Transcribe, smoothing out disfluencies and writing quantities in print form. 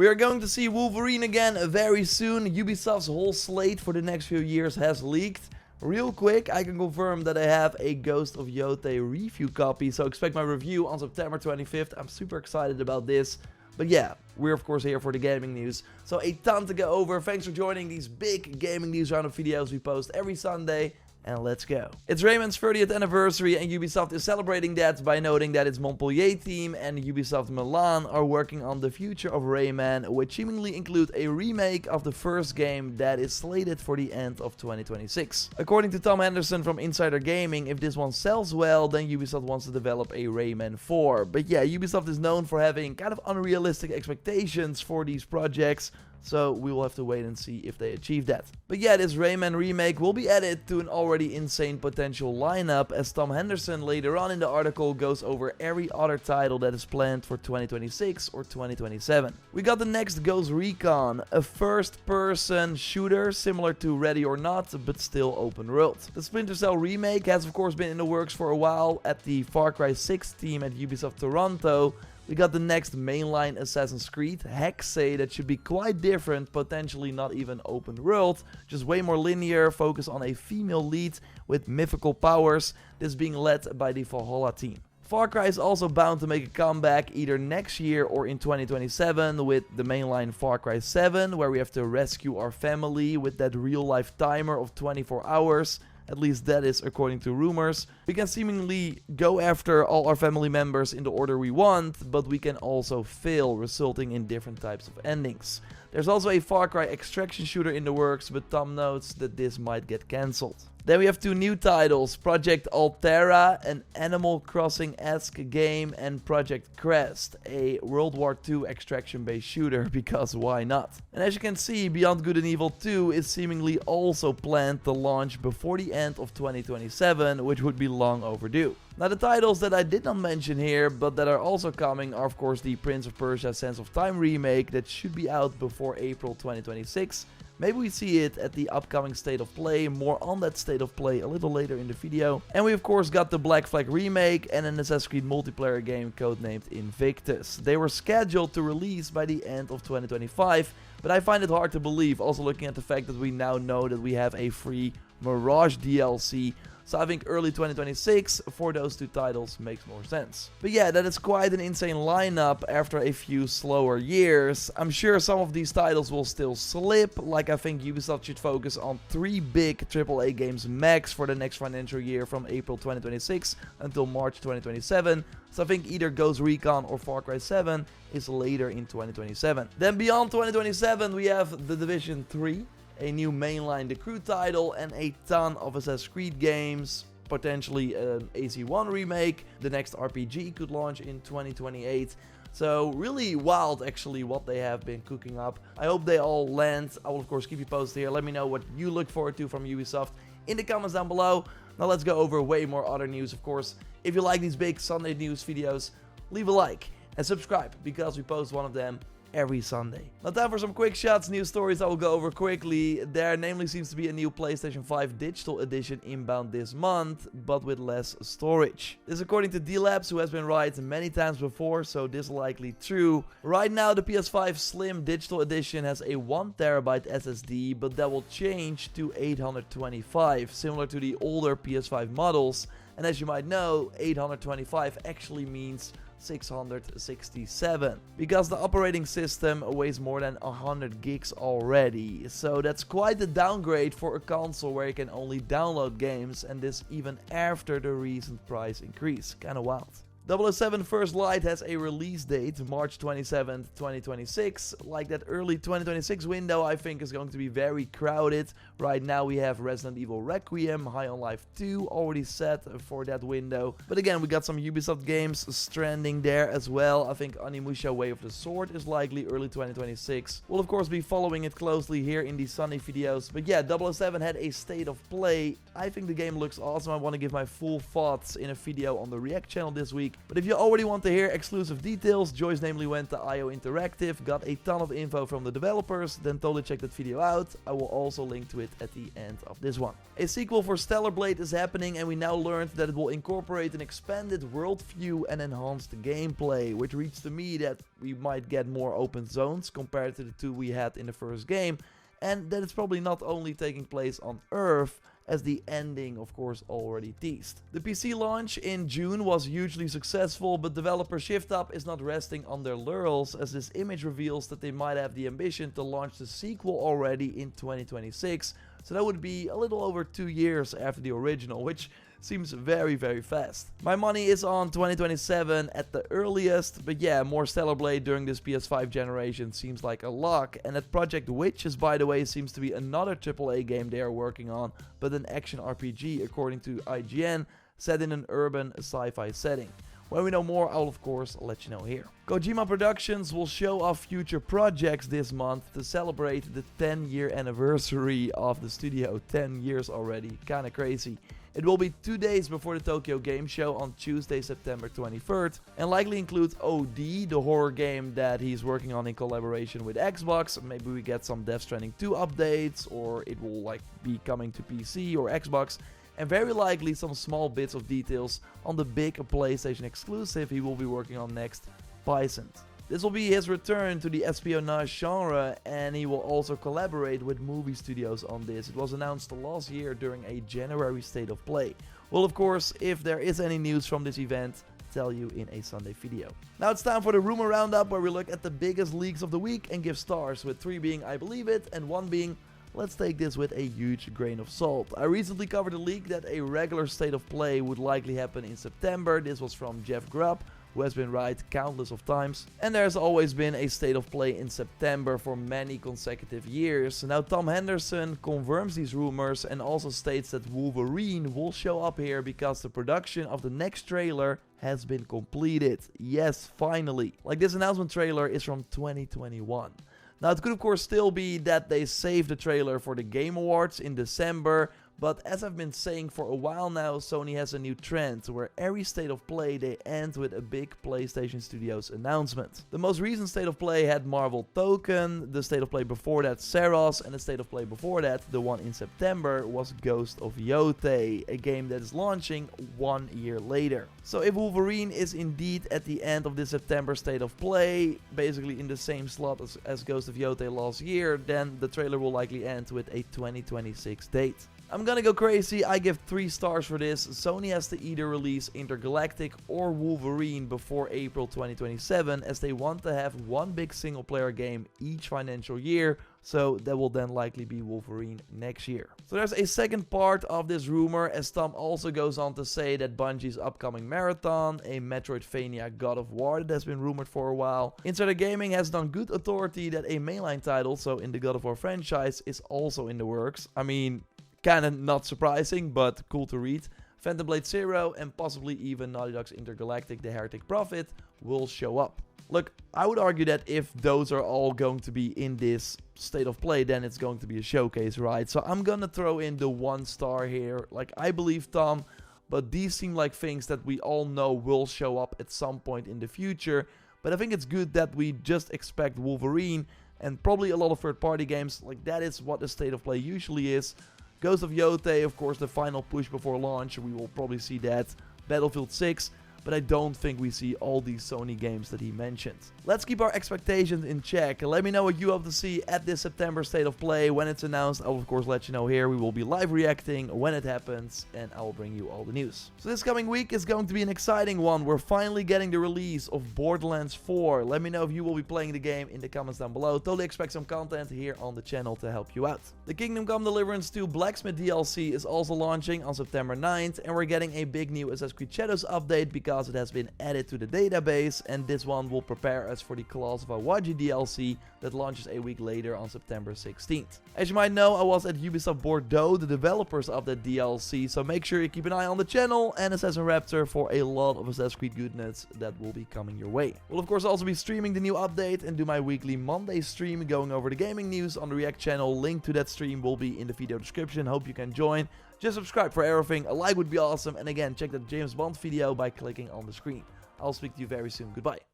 We are going to see Wolverine again very soon. Ubisoft's whole slate for the next few years has leaked. Real quick, I can confirm that I have a Ghost of Yotei review copy, so expect my review on September 25th. I'm super excited about this. But yeah, we're of course here for the gaming news. So a ton to go over. Thanks for joining these big gaming news roundup videos we post every Sunday. And let's go. It's Rayman's 30th anniversary and Ubisoft is celebrating that by noting that its Montpellier team and Ubisoft Milan are working on the future of Rayman, which seemingly include a remake of the first game that is slated for the end of 2026. According to Tom Henderson from Insider Gaming, if this one sells well, then Ubisoft wants to develop a Rayman 4. But yeah, Ubisoft is known for having kind of unrealistic expectations for these projects. So we will have to wait and see if they achieve that. But yeah, this Rayman remake will be added to an already insane potential lineup, as Tom Henderson later on in the article goes over every other title that is planned for 2026 or 2027. We got the next Ghost Recon, a first-person shooter similar to Ready or Not, but still open world. The Splinter Cell remake has of course been in the works for a while at the Far Cry 6 team at Ubisoft Toronto. We got the next mainline Assassin's Creed, Hexay, that should be quite different, potentially not even open world, just way more linear, focus on a female lead with mythical powers, this being led by the Valhalla team. Far Cry is also bound to make a comeback either next year or in 2027 with the mainline Far Cry 7, where we have to rescue our family with that real life timer of 24 hours. At least that is according to rumors. We can seemingly go after all our family members in the order we want, but we can also fail, resulting in different types of endings. There's also a Far Cry extraction shooter in the works, but Tom notes that this might get cancelled. Then we have two new titles, Project Altera, an Animal Crossing-esque game, and Project Crest, a World War II extraction-based shooter, because why not? And as you can see, Beyond Good and Evil 2 is seemingly also planned to launch before the end of 2027, which would be long overdue. Now the titles that I did not mention here, but that are also coming, are of course the Prince of Persia Sands of Time remake that should be out before April 2026. Maybe we see it at the upcoming State of Play, more on that State of Play a little later in the video. And we of course got the Black Flag remake and an Assassin's Creed multiplayer game codenamed Invictus. They were scheduled to release by the end of 2025, but I find it hard to believe, also looking at the fact that we now know that we have a free Mirage DLC. So I think early 2026 for those two titles makes more sense. But yeah, that is quite an insane lineup after a few slower years. I'm sure some of these titles will still slip, like I think Ubisoft should focus on 3 big AAA games max for the next financial year from April 2026 until March 2027. So I think either Ghost Recon or Far Cry 7 is later in 2027. Then beyond 2027 we have The Division 3. A new mainline The Crew title, and a ton of Assassin's Creed games, potentially an AC1 remake. The next RPG could launch in 2028. So really wild actually what they have been cooking up. I hope they all land. I will of course keep you posted here. Let me know what you look forward to from Ubisoft in the comments down below. Now let's go over way more other news of course. If you like these big Sunday news videos, leave a like and subscribe because we post one of them every Sunday. Now time for some quick shots, news stories I will go over quickly. There namely seems to be a new PlayStation 5 digital edition inbound this month, but with less storage. This is according to D-Labs, who has been right many times before, so this is likely true. Right now the PS5 Slim digital edition has a 1TB SSD, but that will change to 825, similar to the older PS5 models. And as you might know, 825 actually means 667, because the operating system weighs more than 100 gigs already. So that's quite a downgrade for a console where you can only download games, and this even after the recent price increase. Kinda wild. 007 First Light has a release date, March 27th, 2026. Like that early 2026 window I think is going to be very crowded. Right now we have Resident Evil Requiem, High on Life 2 already set for that window. But again, we got some Ubisoft games stranding there as well. I think Onimusha Way of the Sword is likely early 2026. We'll of course be following it closely here in these Sunday videos. But yeah, 007 had a State of Play. I think the game looks awesome. I want to give my full thoughts in a video on the React channel this week. week. But if you already want to hear exclusive details, Joyce namely went to IO Interactive, got a ton of info from the developers, then totally check that video out. I will also link to it at the end of this one. A sequel for Stellar Blade is happening, and we now learned that it will incorporate an expanded world view and enhanced gameplay, which reads to me that we might get more open zones compared to the two we had in the first game, and that it's probably not only taking place on Earth, as the ending of course already teased. The PC launch in June was hugely successful, but developer ShiftUp is not resting on their laurels, as this image reveals that they might have the ambition to launch the sequel already in 2026, so that would be a little over 2 years after the original, which seems very fast. My money is on 2027 at the earliest, but yeah, more Stellar Blade during this PS5 generation seems like a lock, and that Project Witches, by the way, seems to be another AAA game they are working on, but an action RPG according to IGN, set in an urban sci-fi setting. When we know more, I'll of course let you know here. Kojima Productions will show off future projects this month to celebrate the 10-year anniversary of the studio. 10 years already, kinda crazy. It will be 2 days before the Tokyo Game Show on Tuesday, September 23rd, and likely includes OD, the horror game that he's working on in collaboration with Xbox. Maybe we get some Death Stranding 2 updates, or it will be coming to PC or Xbox, and very likely some small bits of details on the big PlayStation exclusive he will be working on next, Bysont. This will be his return to the espionage genre, and he will also collaborate with movie studios on this. It was announced last year during a January State of Play. Well, of course, if there is any news from this event, tell you in a Sunday video. Now it's time for the rumor roundup, where we look at the biggest leaks of the week and give stars, with 3 being I believe it and 1 being let's take this with a huge grain of salt. I recently covered a leak that a regular State of Play would likely happen in September. This was from Jeff Grubb, who has been right countless of times, and there's always been a State of Play in September for many consecutive years. Now Tom Henderson confirms these rumors and also states that Wolverine will show up here because the production of the next trailer has been completed. Yes, finally. Like, this announcement trailer is from 2021. Now it could of course still be that they saved the trailer for the Game Awards in December, but as I've been saying for a while now, Sony has a new trend where every State of Play they end with a big PlayStation Studios announcement. The most recent State of Play had Marvel Token, the State of Play before that Saros, and the State of Play before that, the one in September, was Ghost of Yotei, a game that is launching 1 year later. So if Wolverine is indeed at the end of this September State of Play, basically in the same slot as Ghost of Yotei last year, then the trailer will likely end with a 2026 date. I'm gonna go crazy, I give 3 stars for this. Sony has to either release Intergalactic or Wolverine before April 2027, as they want to have one big single player game each financial year, so that will then likely be Wolverine next year. So there's a second part of this rumor, as Tom also goes on to say that Bungie's upcoming Marathon, a Metroidvania God of War that has been rumored for a while. Insider Gaming has done good authority that a mainline title, so in the God of War franchise, is also in the works. I mean, kinda not surprising, but cool to read. Phantom Blade Zero and possibly even Naughty Dog's Intergalactic: The Heretic Prophet will show up. Look, I would argue that if those are all going to be in this State of Play, then it's going to be a showcase, right? So I'm gonna throw in the 1 star here. Like, I believe Tom, but these seem like things that we all know will show up at some point in the future. But I think it's good that we just expect Wolverine and probably a lot of third-party games. Like, that is what the State of Play usually is. Ghost of Yotei, of course, the final push before launch. We will probably see that. Battlefield 6. But I don't think we see all these Sony games that he mentioned. Let's keep our expectations in check. Let me know what you hope to see at this September State of Play. When it's announced, I will of course let you know here. We will be live reacting when it happens, and I will bring you all the news. So this coming week is going to be an exciting one. We're finally getting the release of Borderlands 4. Let me know if you will be playing the game in the comments down below. Totally expect some content here on the channel to help you out. The Kingdom Come Deliverance 2 Blacksmith DLC is also launching on September 9th, and we're getting a big new Assassin's Creed Shadows update because it has been added to the database, and this one will prepare us for the Claws of Awaji DLC that launches a week later on September 16th. As you might know, I was at Ubisoft Bordeaux, the developers of that DLC, so make sure you keep an eye on the channel and JorRaptor for a lot of Assassin's Creed goodness that will be coming your way. We'll of course also be streaming the new update and do my weekly Monday stream going over the gaming news on the React channel. Link to that stream will be in the video description. Hope you can join. Just subscribe for everything, a like would be awesome, and again, check that James Bond video by clicking on the screen. I'll speak to you very soon. Goodbye.